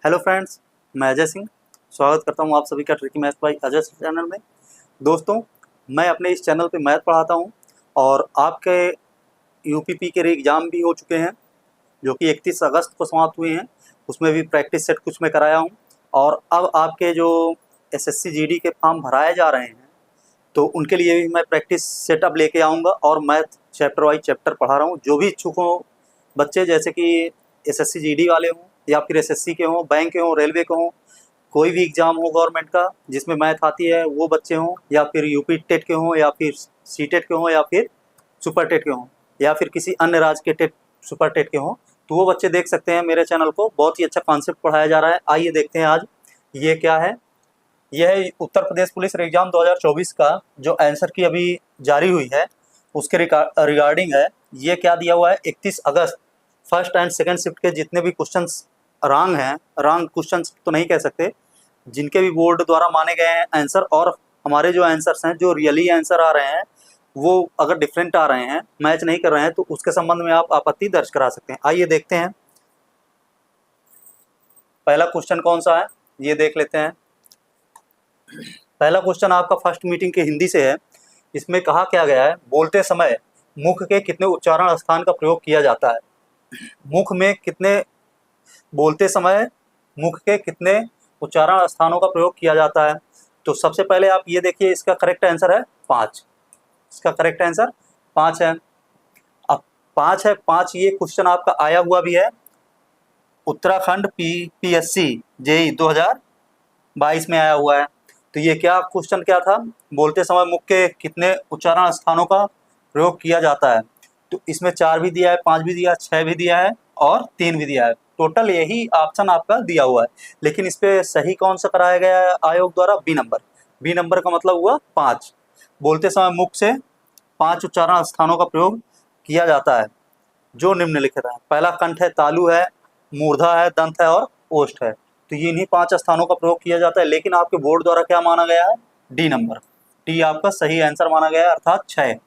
Hello friends, मैं अजय सिंह स्वागत करता हूं आप सभी का tricky math bye Ajay channel में। दोस्तों, मैं अपने इस चैनल पे मैथ पढ़ाता हूं और आपके यूपीपी के एग्ज़ाम भी हो चुके हैं जो कि 31 अगस्त को समाप्त हुए हैं। उसमें भी प्रैक्टिस सेट कुछ मैं कराया हूं और अब आपके जो एसएससी जीडी के फॉर्म भराए जा रहे हैं तो उनके लिए भी मैं प्रैक्टिस सेटअप लेके आऊँगा और मैथ चैप्टर वाइज चैप्टर पढ़ा रहा हूँ। जो भी इच्छुक हों बच्चे, जैसे कि एसएससी जीडी वाले हों या फिर एसएससी के हों, बैंक के हों, रेलवे के हों, कोई भी एग्ज़ाम हो गवर्नमेंट का जिसमें मैथ आती है वो बच्चे हों, या फिर यूपी टेट के हों, या फिर सी टेट के हों, या फिर सुपर टेट के हों, या फिर किसी अन्य राज्य के टेट सुपर टेट के हों, तो वो बच्चे देख सकते हैं मेरे चैनल को। बहुत ही अच्छा कॉन्सेप्ट पढ़ाया जा रहा है। आइए देखते हैं आज ये क्या है। यह है उत्तर प्रदेश पुलिस एग्जाम 2024 का जो आंसर की अभी जारी हुई है उसके रिगार्डिंग है। ये क्या दिया हुआ है, 31 अगस्त फर्स्ट एंड सेकंड शिफ्ट के जितने भी क्वेश्चंस रॉन्ग हैं, रॉन्ग क्वेश्चंस तो नहीं कह सकते, जिनके भी बोर्ड द्वारा माने गए हैं आंसर, और हमारे जो आंसर्स हैं जो रियली आंसर आ रहे हैं वो अगर डिफरेंट आ रहे हैं, मैच नहीं कर रहे हैं, तो उसके संबंध में आप आपत्ति दर्ज करा सकते हैं। आइए देखते हैं पहला क्वेश्चन कौन सा है, ये देख लेते हैं। पहला क्वेश्चन आपका फर्स्ट मीटिंग के हिंदी से है। इसमें कहा क्या गया है, बोलते समय मुख के कितने उच्चारण स्थान का प्रयोग किया जाता है। मुख में कितने, बोलते समय मुख के कितने उच्चारण स्थानों का प्रयोग किया जाता है। तो सबसे पहले आप ये देखिए, इसका करेक्ट आंसर है 5। इसका करेक्ट आंसर 5 है। अब 5 है, 5 ये क्वेश्चन आपका आया हुआ भी है उत्तराखंड पीएससी जेई 2022 में आया हुआ है। तो ये क्या क्वेश्चन क्या था, बोलते समय मुख के कितने उच्चारण स्थानों का प्रयोग किया जाता है। तो इसमें 4 भी दिया है, 5 भी दिया है, 6 भी दिया है और 3 भी दिया है। टोटल यही ऑप्शन आपका दिया हुआ है। लेकिन इस पे सही कौन सा कराया गया है आयोग द्वारा, बी नंबर। बी नंबर का मतलब हुआ 5। बोलते समय मुख से 5 उच्चारण स्थानों का प्रयोग किया जाता है जो निम्नलिखित है। पहला कंठ है, तालु है, मूर्धा है, दंत है और ओष्ठ है। तो ये इन्हीं 5 स्थानों का प्रयोग किया जाता है। लेकिन आपके बोर्ड द्वारा क्या माना गया है, डी नंबर। डी आपका सही आंसर माना गया है, अर्थात 6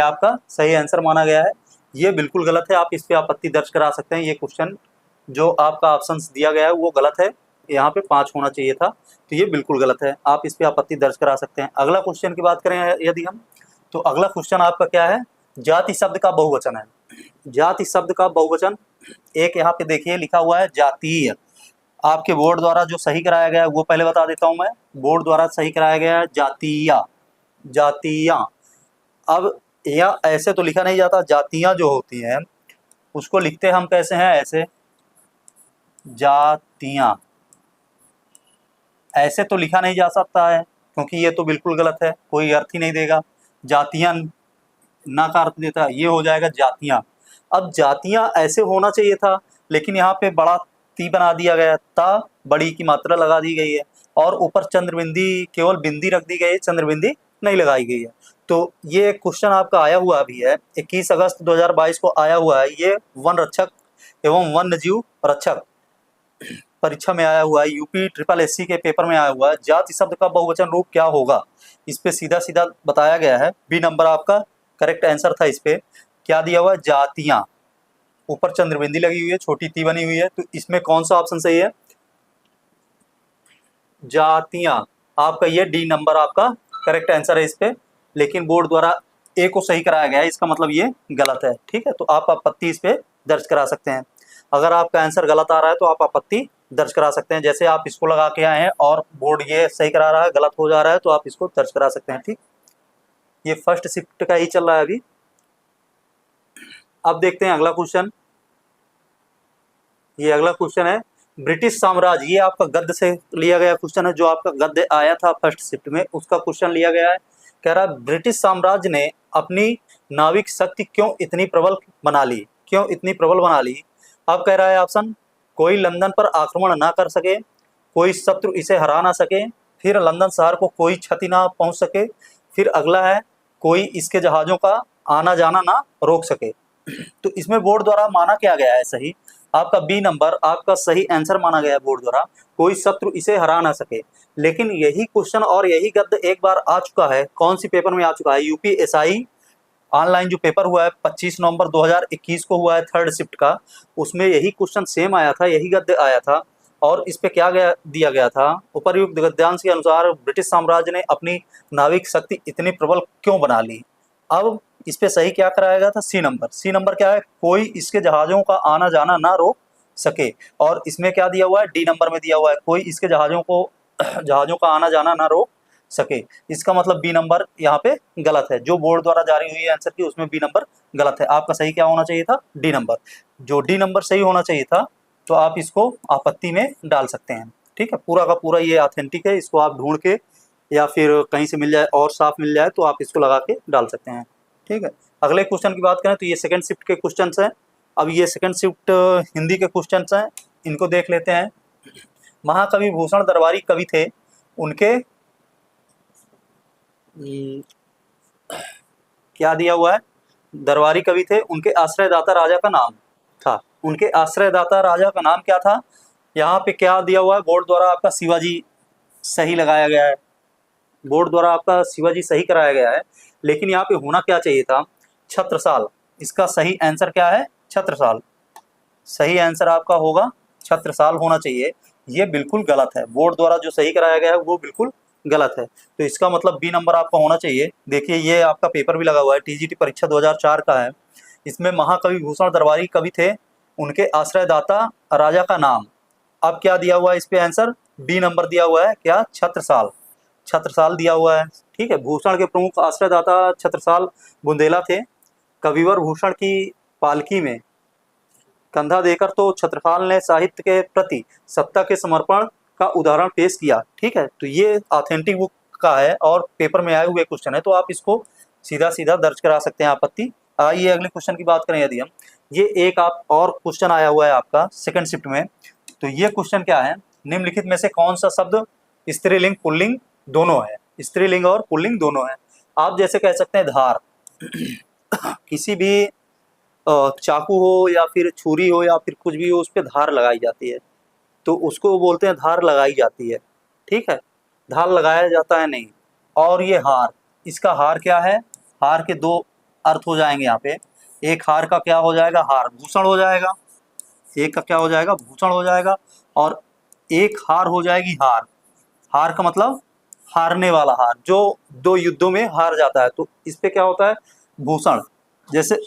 आपका सही आंसर माना गया है। ये बिल्कुल गलत है, आप इस पे आपत्ति दर्ज करा सकते हैं। ये क्वेश्चन जो आपका ऑप्शन दिया गया है वो गलत है, यहाँ पे 5 होना चाहिए था, तो ये बिल्कुल गलत है। आप इस पे आपत्ति दर्ज करा सकते हैं। अगला क्वेश्चन की बात करें यदि हम, तो अगला क्वेश्चन आपका क्या है, जाति शब्द का बहुवचन है। जाति शब्द का बहुवचन एक यहाँ पे देखिए लिखा हुआ है जातीय। आपके बोर्ड द्वारा जो सही कराया गया है वो पहले बता देता हूं मैं। बोर्ड द्वारा सही कराया गया है जातीया, जातियां। अब यह ऐसे तो लिखा नहीं जाता, जातियां जो होती हैं उसको लिखते हम कैसे हैं, ऐसे जातियां। ऐसे तो लिखा नहीं जा सकता है क्योंकि ये तो बिल्कुल गलत है, कोई अर्थ ही नहीं देगा। जातियां ना का अर्थ देता है, ये हो जाएगा जातियां। अब जातियां ऐसे होना चाहिए था, लेकिन यहाँ पे बड़ा ती बना दिया गया, ता बड़ी की मात्रा लगा दी गई है और ऊपर चंद्रबिंदी, केवल बिंदी रख दी गई है, चंद्रबिंदी नहीं लगाई गई है। तो ये क्वेश्चन आपका आया हुआ भी है 21 अगस्त 2022 को आया हुआ है। ये वन रक्षक एवं वन्य जीव रक्षक परीक्षा में आया हुआ है, यूपी ट्रिपल एससी के पेपर में आया हुआ है। जाति शब्द का बहुवचन रूप क्या होगा, इस पे सीधा सीधा बताया गया है। बी नंबर आपका करेक्ट आंसर था। इस पे क्या दिया हुआ है, जातियां, ऊपर चंद्रबिंदी लगी हुई है, छोटी ती बनी हुई है। तो इसमें कौन सा ऑप्शन सही है, जातियां। आपका ये डी नंबर आपका करेक्ट आंसर है इस पे। लेकिन बोर्ड द्वारा ए को सही कराया गया है, इसका मतलब ये गलत है। ठीक है, तो आप आपत्ति इस पे दर्ज करा सकते हैं। अगर आपका आंसर गलत आ रहा है तो आप आपत्ति दर्ज करा सकते हैं। जैसे आप इसको लगा के आए हैं और बोर्ड ये सही करा रहा है, गलत हो जा रहा है, तो आप इसको दर्ज करा सकते हैं। ठीक, ये फर्स्ट शिफ्ट का ही चल रहा है अभी। अब देखते हैं अगला क्वेश्चन। ये अगला क्वेश्चन है, ब्रिटिश साम्राज्य, ये आपका गद्य से लिया गया क्वेश्चन है। जो आपका गद्य आया था फर्स्ट शिफ्ट में उसका क्वेश्चन लिया गया है। कह रहा है ब्रिटिश साम्राज्य ने अपनी नाविक शक्ति क्यों इतनी प्रबल बना ली, क्यों इतनी प्रबल बना ली। अब कह रहा है ऑप्शन, कोई लंदन पर आक्रमण ना कर सके, कोई शत्रु इसे हरा ना सके, फिर लंदन शहर को कोई क्षति ना पहुंच सके, फिर अगला है कोई इसके जहाजों का आना जाना ना रोक सके। तो इसमें बोर्ड द्वारा माना क्या गया है सही, आपका बी नंबर आपका सही आंसर माना गया है बोर्ड द्वारा, कोई शत्रु इसे हरा ना सके। लेकिन यही क्वेश्चन और यही गद्य एक बार आ चुका है, कौन सी पेपर में आ चुका है, यूपीएसआई ऑनलाइन जो पेपर हुआ है 25 नवंबर 2021 को हुआ है थर्ड शिफ्ट का, उसमें यही क्वेश्चन सेम आया था, यही गद्य आया था। और इस पे क्या दिया गया था, उपर्युक्त गद्यांश के अनुसार ब्रिटिश साम्राज्य ने अपनी नाविक शक्ति इतनी प्रबल क्यों बना ली। अब इस पे सही क्या कराया गया था, सी नंबर। सी नंबर क्या है, कोई इसके जहाज़ों का आना जाना ना रोक सके। और इसमें क्या दिया हुआ है, डी नंबर में दिया हुआ है, कोई इसके जहाज़ों का आना जाना ना रोक सके। इसका मतलब बी नंबर यहाँ पे गलत है। जो बोर्ड द्वारा जारी हुई है आंसर की, उसमें बी नंबर गलत है। आपका सही क्या होना चाहिए था, डी नंबर। जो डी नंबर सही होना चाहिए था, तो आप इसको आपत्ति में डाल सकते हैं। ठीक है, पूरा का पूरा ये ऑथेंटिक है, इसको आप ढूंढ के या फिर कहीं से मिल जाए और साफ मिल जाए तो आप इसको लगा के डाल सकते हैं। ठीक है, अगले क्वेश्चन की बात करें तो ये सेकंड शिफ्ट के क्वेश्चन हैं। अब ये सेकंड शिफ्ट हिंदी के क्वेश्चन हैं, इनको देख लेते हैं। महाकवि भूषण दरबारी कवि थे, उनके क्या दिया हुआ है, दरबारी कवि थे, उनके आश्रयदाता राजा का नाम था। उनके आश्रयदाता राजा का नाम क्या था, यहाँ पे क्या दिया हुआ है, बोर्ड द्वारा आपका शिवाजी सही लगाया गया है, बोर्ड द्वारा आपका शिवाजी सही कराया गया है। लेकिन यहाँ पे होना क्या चाहिए था, छत्रसाल। इसका सही आंसर क्या है, छत्रसाल। सही आंसर आपका होगा छत्रसाल होना चाहिए। ये बिल्कुल गलत है, बोर्ड द्वारा जो सही कराया गया है वो बिल्कुल गलत है। तो इसका मतलब बी नंबर आपका होना चाहिए। देखिए, ये आपका पेपर भी लगा हुआ है, टीजीटी परीक्षा 2004 का है। इसमें महाकवि भूषण दरबारी कवि थे, उनके आश्रयदाता राजा का नाम। अब क्या दिया हुआ है इस पे आंसर, बी नंबर दिया हुआ है, क्या, छत्रसाल। छत्रसाल दिया हुआ है। ठीक है, भूषण के प्रमुख आश्रयदाता छत्रसाल बुंदेला थे। कविवर भूषण की पालकी में कंधा देकर तो छत्रसाल ने साहित्य के प्रति सत्ता के समर्पण का उदाहरण पेश किया। ठीक है, तो ये ऑथेंटिक बुक का है और पेपर में आए हुए क्वेश्चन है, तो आप इसको सीधा सीधा दर्ज करा सकते हैं आपत्ति। आइए अगले क्वेश्चन की बात करें। यदि हम ये एक आप और क्वेश्चन आया हुआ है आपका सेकंड शिफ्ट में, तो ये क्वेश्चन क्या है, निम्नलिखित में से कौन सा शब्द स्त्रीलिंग पुल्लिंग दोनों है, स्त्रीलिंग और पुल्लिंग दोनों है। आप जैसे कह सकते हैं धार, किसी भी चाकू हो या फिर छुरी हो या फिर कुछ भी हो, उस पर धार लगाई जाती है, तो उसको बोलते हैं धार लगाई जाती है। ठीक है, धार लगाया जाता है नहीं। और ये हार, इसका हार क्या है, हार के दो अर्थ हो जाएंगे यहाँ पे। एक हार का क्या हो जाएगा, हार भूषण हो जाएगा, एक का क्या हो जाएगा, भूषण हो जाएगा। और एक हार हो जाएगी हार, हार का मतलब हारने वाला हार, जो दो युद्धों में हार जाता है, तो इस पे क्या होता है, भूषण। जैसे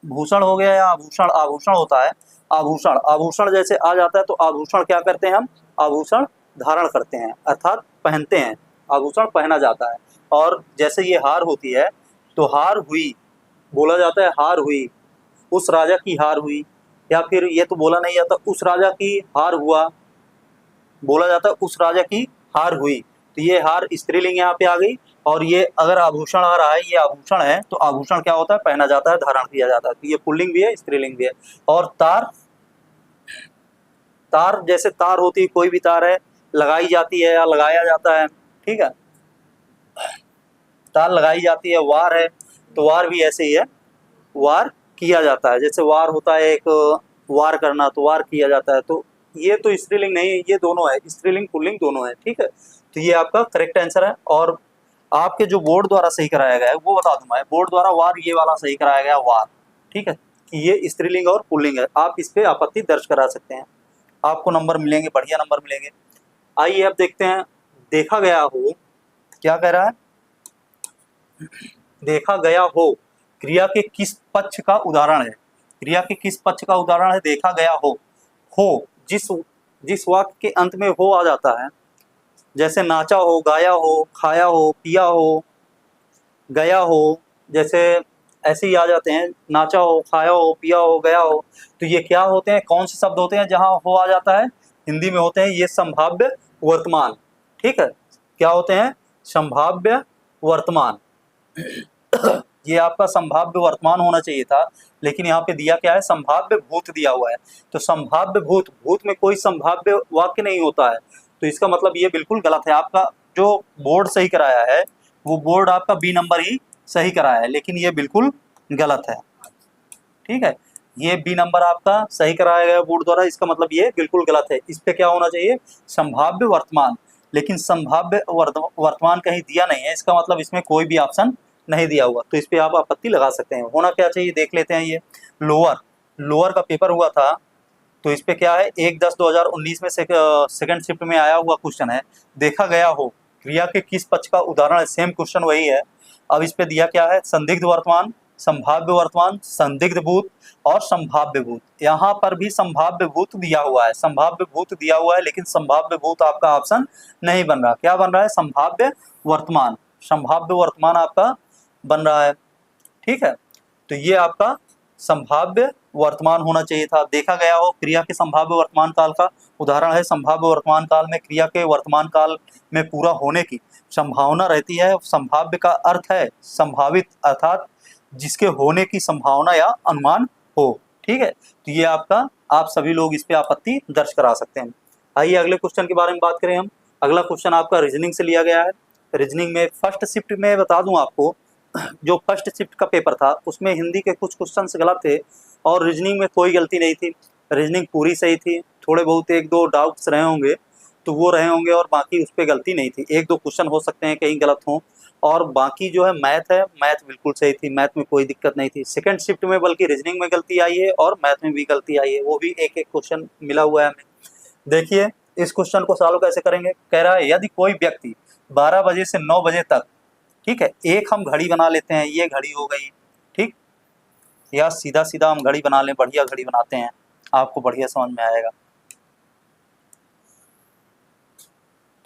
भूषण हो गया या आभूषण, आभूषण होता है, आभूषण, आभूषण जैसे आ जाता है तो आभूषण क्या करते हैं हम, आभूषण धारण करते हैं अर्थात पहनते हैं, आभूषण पहना जाता है। और जैसे ये हार होती है, तो हार हुई बोला जाता है, हार हुई, उस राजा की हार हुई, या फिर ये तो बोला नहीं जाता उस राजा की हार हुआ, बोला जाता है उस राजा की हार हुई। तो ये हार स्त्रीलिंग यहाँ पे आ गई। और ये अगर आभूषण आ रहा है, ये आभूषण है, तो आभूषण क्या होता है, पहना जाता है, धारण किया जाता है। तो ये पुल्लिंग भी है, स्त्रीलिंग भी है। और तार, तार जैसे तार होती है, कोई भी तार है, लगाई जाती है या लगाया जाता है। ठीक है, तार लगाई जाती है। वार है, तो वार भी ऐसे ही है, वार किया जाता है। जैसे वार होता है एक वार करना, तो वार किया जाता है। तो ये तो स्त्रीलिंग नहीं है, ये दोनों है, स्त्रीलिंग पुल्लिंग दोनों है। ठीक है, तो ये आपका करेक्ट आंसर है। और आपके जो बोर्ड द्वारा सही कराया गया है वो बता दूं मैं, बोर्ड द्वारा वार ये वाला सही कराया गया वार। ठीक है, कि ये स्त्रीलिंग और पुल्लिंग है। आप इस पे आपत्ति दर्ज करा सकते हैं, आपको नंबर मिलेंगे, बढ़िया नंबर मिलेंगे। आइए अब देखते हैं, देखा गया हो क्या कह रहा है, देखा गया हो क्रिया के किस पक्ष का उदाहरण है, क्रिया के किस पक्ष का उदाहरण है, देखा गया हो जिस वाक्य के अंत में हो आ जाता है, जैसे नाचा हो, गाया हो, खाया हो, पिया हो, गया हो, जैसे ऐसे ही आ जाते हैं, नाचा हो, खाया हो, पिया हो, गया हो। तो ये क्या होते हैं, कौन से शब्द होते हैं जहां हो आ जाता है, हिंदी में होते हैं ये संभाव्य वर्तमान। ठीक है, क्या होते हैं, संभाव्य वर्तमान। ये आपका संभाव्य वर्तमान होना चाहिए था, लेकिन यहाँ पे दिया क्या है, संभाव्य भूत दिया हुआ है। तो संभाव्य भूत, भूत में कोई संभाव्य वाक्य नहीं होता है, तो इसका मतलब ये बिल्कुल गलत है। आपका जो बोर्ड सही कराया है वो बोर्ड आपका बी नंबर ही सही कराया है, लेकिन ये बिल्कुल गलत है। ठीक है, ये बी नंबर आपका सही कराया गया बोर्ड द्वारा, इसका मतलब ये बिल्कुल गलत है। इस पे क्या होना चाहिए, संभाव्य वर्तमान, लेकिन संभाव्य वर्तमान कहीं दिया नहीं है, इसका मतलब इसमें कोई भी ऑप्शन नहीं दिया हुआ, तो इस पे आप आपत्ति लगा सकते हैं। होना क्या चाहिए देख लेते हैं। ये लोअर का पेपर हुआ था, तो इस पे क्या है 1/10/2019 में सेकंड शिफ्ट में आया हुआ क्वेश्चन है। देखा गया हो क्रिया के किस पक्ष का उदाहरण है, सेम क्वेश्चन वही है। अब इस पे दिया क्या है, संदिग्ध वर्तमान, संभाव्य वर्तमान, संदिग्ध भूत और संभाव्य भूत। यहाँ पर भी संभाव्य भूत दिया हुआ है, संभाव्य भूत दिया हुआ है, लेकिन संभाव्य भूत आपका ऑप्शन नहीं बन रहा। क्या बन रहा है, संभाव्य वर्तमान, संभाव्य वर्तमान आपका बन रहा है। ठीक है, तो ये आपका संभाव्य वर्तमान होना चाहिए था। देखा गया हो क्रिया के संभाव्य वर्तमान काल का उदाहरण है। संभाव्य वर्तमान काल में क्रिया के वर्तमान काल में पूरा होने की संभावना रहती है। संभाव्य का अर्थ है संभावित, अर्थात जिसके होने की संभावना या अनुमान हो। ठीक है, तो ये आपका, आप सभी लोग इस पे आपत्ति दर्ज करा सकते हैं। आइए अगले क्वेश्चन के बारे में बात करें हम। अगला क्वेश्चन आपका रीजनिंग से लिया गया है। रीजनिंग में फर्स्ट शिफ्ट में बता दूं आपको, जो फर्स्ट शिफ्ट का पेपर था उसमें हिंदी के कुछ क्वेश्चन गलत थे और रीजनिंग में कोई गलती नहीं थी। रीजनिंग पूरी सही थी, थोड़े बहुत 1-2 डाउट्स रहे होंगे तो वो रहे होंगे, और बाकी उस पर गलती नहीं थी। 1-2 क्वेश्चन हो सकते हैं कहीं गलत हों, और बाकी जो है मैथ है, मैथ बिल्कुल सही थी, मैथ में कोई दिक्कत नहीं थी। सेकंड शिफ्ट में बल्कि रीजनिंग में गलती आई है और मैथ में भी गलती आई है, वो भी एक क्वेश्चन मिला हुआ है हमें। देखिए इस क्वेश्चन को सॉल्व कैसे करेंगे। कह रहा है यदि कोई व्यक्ति 12 बजे से 9 बजे तक, ठीक है, एक हम घड़ी बना लेते हैं, ये घड़ी हो गई, ठीक, या सीधा सीधा हम घड़ी बना लें, बढ़िया घड़ी बनाते हैं, आपको बढ़िया समझ में आएगा।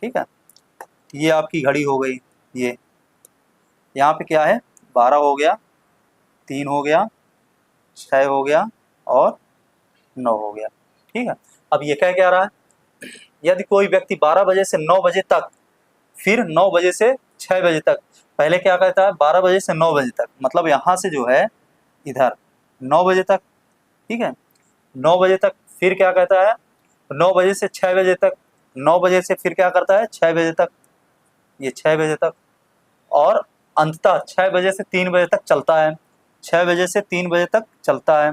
ठीक है, ये आपकी घड़ी हो गई। ये यहाँ पे क्या है, 12 हो गया, 3 हो गया, 6 हो गया और 9 हो गया। ठीक है, अब ये क्या रहा है, यदि कोई व्यक्ति 12 बजे से 9 बजे तक, फिर 9 बजे से 6 बजे तक, पहले क्या कहता है 12 बजे से 9 बजे तक, मतलब यहाँ से जो है इधर 9 बजे तक, ठीक है, 9 बजे तक, फिर क्या कहता है 9 बजे से 6 बजे तक, 9 बजे से फिर क्या करता है 6 बजे तक, ये 6 बजे तक, और अंततः 6 बजे से 3 बजे तक चलता है, 6 बजे से 3 बजे तक चलता है।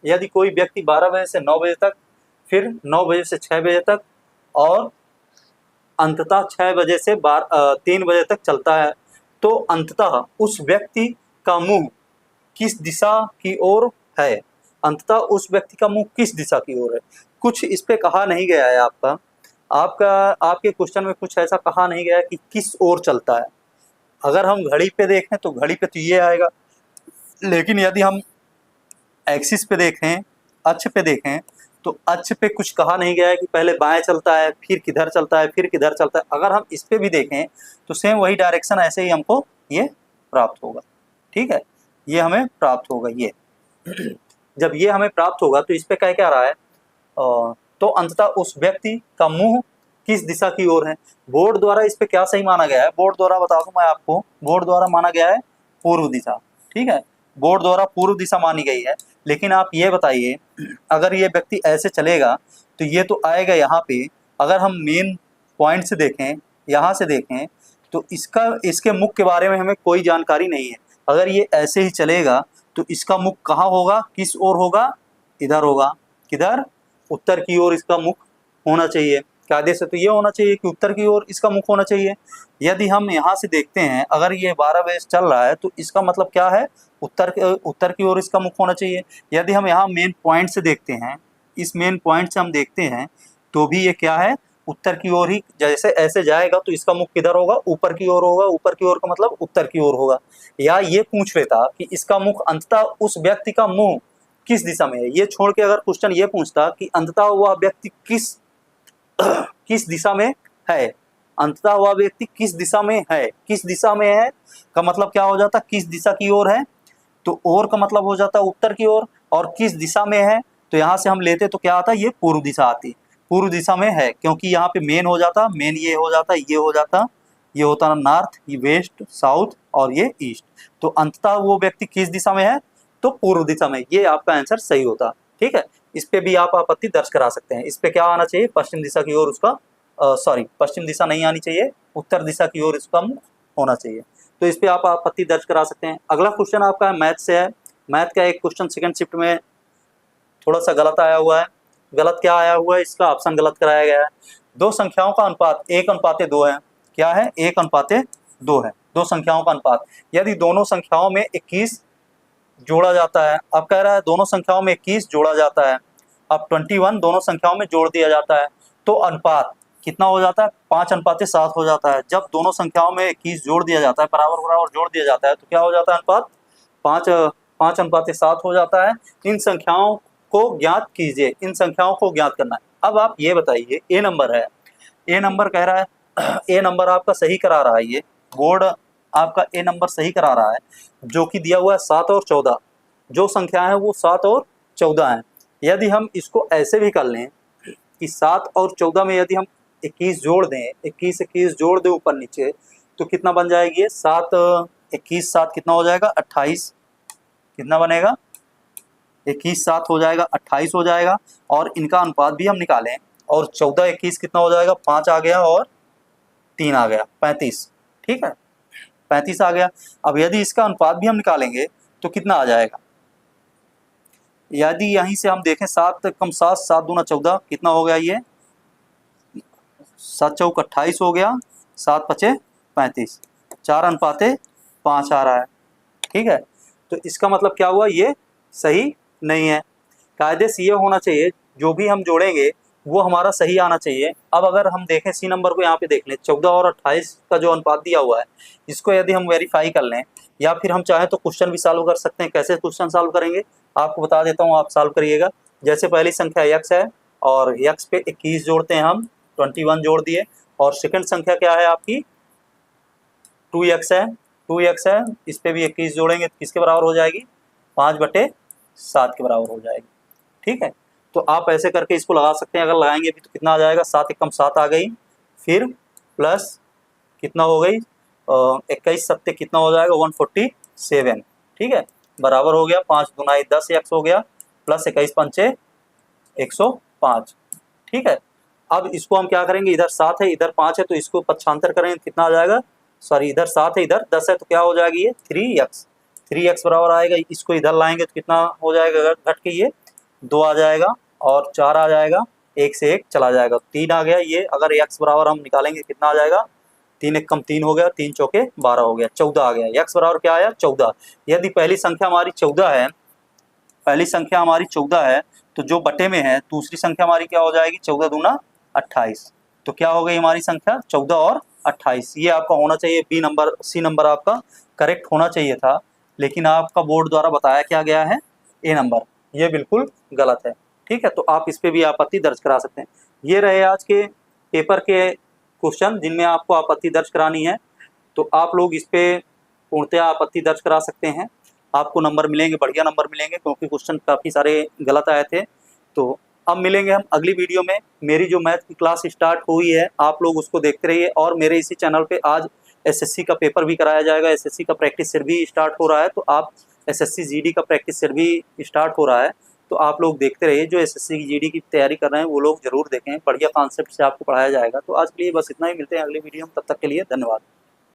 यदि कोई व्यक्ति 12 बजे से 9 बजे तक, फिर 9 बजे से 6 बजे तक, और अंततः 6 बजे से 3 बजे तक चलता है, तो अंततः उस व्यक्ति का मुंह किस दिशा की ओर है, अंततः उस व्यक्ति का मुंह किस दिशा की ओर है। कुछ इस पे कहा नहीं गया है, आपके क्वेश्चन में कुछ ऐसा कहा नहीं गया है कि किस ओर चलता है। अगर हम घड़ी पे देखें तो घड़ी पे तो ये आएगा, लेकिन यदि हम एक्सिस पे देखें, अक्ष पे देखें, तो अक्ष पे कुछ कहा नहीं गया है कि पहले बाएं चलता है, फिर किधर चलता है, फिर किधर चलता है। अगर हम इस पे भी देखें तो सेम वही डायरेक्शन, ऐसे ही हमको ये प्राप्त होगा। ठीक है, ये हमें प्राप्त होगा। ये जब ये हमें प्राप्त होगा तो इस पे क्या रहा है, तो अंततः उस व्यक्ति का मुंह किस दिशा की ओर है। बोर्ड द्वारा इस पे क्या सही माना गया है, बोर्ड द्वारा बता दूं मैं आपको, बोर्ड द्वारा माना गया है पूर्व दिशा। ठीक है, बोर्ड द्वारा पूर्व दिशा मानी गई है, लेकिन आप ये बताइए अगर ये व्यक्ति ऐसे चलेगा तो ये तो आएगा यहाँ पे। अगर हम मेन पॉइंट से देखें, यहाँ से देखें, तो इसके मुख के बारे में हमें कोई जानकारी नहीं है। अगर ये ऐसे ही चलेगा तो इसका मुख कहाँ होगा, किस ओर होगा, इधर होगा। किधर, उत्तर की ओर इसका मुख होना चाहिए। कायदे से तो ये होना चाहिए कि उत्तर की ओर इसका मुख होना चाहिए। यदि हम यहाँ से देखते हैं, अगर ये 12 बजे चल रहा है तो इसका मतलब क्या है, उत्तर की ओर इसका मुख होना चाहिए। यदि हम यहाँ मेन पॉइंट से देखते हैं, इस मेन पॉइंट से हम देखते हैं, तो भी ये क्या है, उत्तर की ओर ही। जैसे ऐसे जाएगा तो इसका मुख किधर होगा, ऊपर की ओर होगा। ऊपर की ओर का मतलब उत्तर की ओर होगा। या ये पूछ लेता कि इसका मुख अंततः उस व्यक्ति का मुंह किस दिशा में है, ये छोड़ के अगर क्वेश्चन ये पूछता कि अंततः वह व्यक्ति किस दिशा में है, अंततः वह व्यक्ति किस दिशा में है, किस दिशा में है का मतलब क्या हो जाता, किस दिशा की ओर है, तो ओर का मतलब हो जाता उत्तर की ओर, और किस दिशा में है तो यहाँ से हम लेते तो क्या आता, ये पूर्व दिशा आती। पूर्व दिशा में है क्योंकि यहाँ पे मेन हो जाता, मेन ये हो जाता, ये हो जाता, ये होता ना नॉर्थ, ये वेस्ट, साउथ और ये ईस्ट। तो अंततः वो व्यक्ति किस दिशा में है, तो पूर्व दिशा में। ये आपका आंसर सही होता। ठीक है, इस पे भी आप आपत्ति दर्ज करा सकते हैं। इस पे क्या आना चाहिए, पश्चिम दिशा की ओर उसका, सॉरी पश्चिम दिशा नहीं आनी चाहिए, उत्तर दिशा की ओर इसका मुख होना चाहिए। तो इस पे आप आपत्ति दर्ज करा सकते हैं। अगला क्वेश्चन आपका मैथ से है। मैथ का एक क्वेश्चन सेकंड शिफ्ट में थोड़ा सा गलत आया हुआ है। गलत क्या आया हुआ है, इसका ऑप्शन गलत कराया गया है। दो संख्याओं का अनुपात 1:2 है। क्या है, 1:2 है। दो संख्याओं का अनुपात। यदि दोनों संख्याओं में 21 जोड़ा जाता है, अब कह रहा है दोनों संख्याओं में 21 जोड़ा जाता है, अब 21 दोनों संख्याओं में जोड़ दिया जाता है, तो अनुपात कितना हो जाता है? 5:7 हो जाता है। जब दोनों संख्याओं में 21 जोड़ दिया जाता है, बराबर बराबर जोड़ दिया जाता है, तो क्या हो जाता है अनुपात? 5:7 हो जाता है। इन संख्याओं को ज्ञात कीजिए, इन संख्याओं को ज्ञात करना है। अब आप ये बताइए, ए नंबर है, ए नंबर कह रहा है ए नंबर आपका सही करा रहा है, ये बोर्ड आपका ए नंबर सही करा रहा है, जो कि दिया हुआ है 7 और 14। जो संख्या है वो 7 और 14 है। यदि हम इसको ऐसे भी कर लें कि 7 और 14 में यदि हम 21 जोड़ दें, 21 जोड़ दें ऊपर नीचे, तो कितना बन जाएगी ये? 7 21 7 कितना हो जाएगा? 28। कितना बनेगा? 21 7 हो जाएगा, 28 हो जाएगा। और इनका अनुपात भी हम निकालें, और 14 21 कितना हो जाएगा? 5 आ गया और 3 आ गया, 35। ठीक है, 35 आ गया। अब यदि इसका अनुपात भी हम निकालेंगे तो कितना आ जाएगा? यदि यहीं से हम देखें 7 कम 7, 7 दूना 14, कितना हो गया ये? 7 चौक 28 हो गया, 7 पचे 35, 4:5 आ रहा है। ठीक है, तो इसका मतलब क्या हुआ? ये सही नहीं है। कायदे से ये होना चाहिए, जो भी हम जोड़ेंगे वो हमारा सही आना चाहिए। अब अगर हम देखें सी नंबर को, यहाँ पे देख लें, 14 और 28 का जो अनुपात दिया हुआ है, इसको यदि हम वेरीफाई कर लें, या फिर हम चाहें तो क्वेश्चन भी सॉल्व कर सकते हैं। कैसे क्वेश्चन सॉल्व करेंगे आपको बता देता हूँ, आप सॉल्व करिएगा। जैसे पहली संख्या x है, और x पे 21 जोड़ते हैं हम, 21 जोड़ दिए। और सेकंड संख्या क्या है आपकी? 2x है, 2x है, इस पे भी 21 जोड़ेंगे तो किसके बराबर हो जाएगी? 5/7 के बराबर हो जाएगी। ठीक है, तो आप ऐसे करके इसको लगा सकते हैं। अगर लगाएंगे भी तो कितना आ जाएगा? 7 एकम 7 आ गई, फिर प्लस कितना हो गई? 21 सत्ते कितना हो जाएगा? 147। ठीक है, बराबर हो गया 5 दूना 10 x हो गया, प्लस 21 पंचे 105। ठीक है, अब इसको हम क्या करेंगे? इधर 7 है, इधर 5 है, तो इसको पक्षांतर करेंगे, कितना आ जाएगा? सॉरी, इधर 7 है, इधर 10 है, तो क्या हो जाएगी ये? 3x बराबर आएगा। इसको इधर लाएंगे तो कितना हो जाएगा? घट के ये 2 आ जाएगा, और 4 आ जाएगा, 1 से 1 चला जाएगा, 3 आ गया। ये अगर x बराबर हम निकालेंगे कितना आ जाएगा? 3 एक कम 3 हो गया, 3 चौके 12 हो गया, 14 आ गया। x बराबर क्या आया? 14। यदि पहली संख्या हमारी 14 है, पहली संख्या हमारी 14 है, तो जो बटे में है दूसरी संख्या हमारी क्या हो जाएगी? 14 दूना 28। तो क्या हो गई हमारी संख्या? 14 और 28। ये आपका होना चाहिए बी नंबर, सी नंबर आपका करेक्ट होना चाहिए था, लेकिन आपका बोर्ड द्वारा बताया क्या गया है? ए नंबर। ये बिल्कुल गलत है। ठीक है, तो आप इस पे भी आपत्ति दर्ज करा सकते हैं। ये रहे आज के पेपर के क्वेश्चन जिनमें आपको आपत्ति दर्ज करानी है, तो आप लोग इस पे पूर्णतः आपत्ति दर्ज करा सकते हैं। आपको नंबर मिलेंगे, बढ़िया नंबर मिलेंगे, क्योंकि क्वेश्चन काफ़ी सारे गलत आए थे। तो अब मिलेंगे हम अगली वीडियो में। मेरी जो मैथ की क्लास स्टार्ट हुई है, आप लोग उसको देखते रहिए। और मेरे इसी चैनल पे आज एसएससी का पेपर भी कराया जाएगा, एसएससी का प्रैक्टिस सेट भी स्टार्ट हो रहा है। तो आप एसएससी जीडी का प्रैक्टिस सेट भी स्टार्ट हो रहा है, तो आप लोग देखते रहिए। जो एसएससी की जीडी की तैयारी कर रहे हैं वो लोग जरूर देखें, बढ़िया कॉन्सेप्ट से आपको पढ़ाया जाएगा। तो आज के लिए बस इतना ही, मिलते हैं अगली वीडियो में, तब तक के लिए धन्यवाद।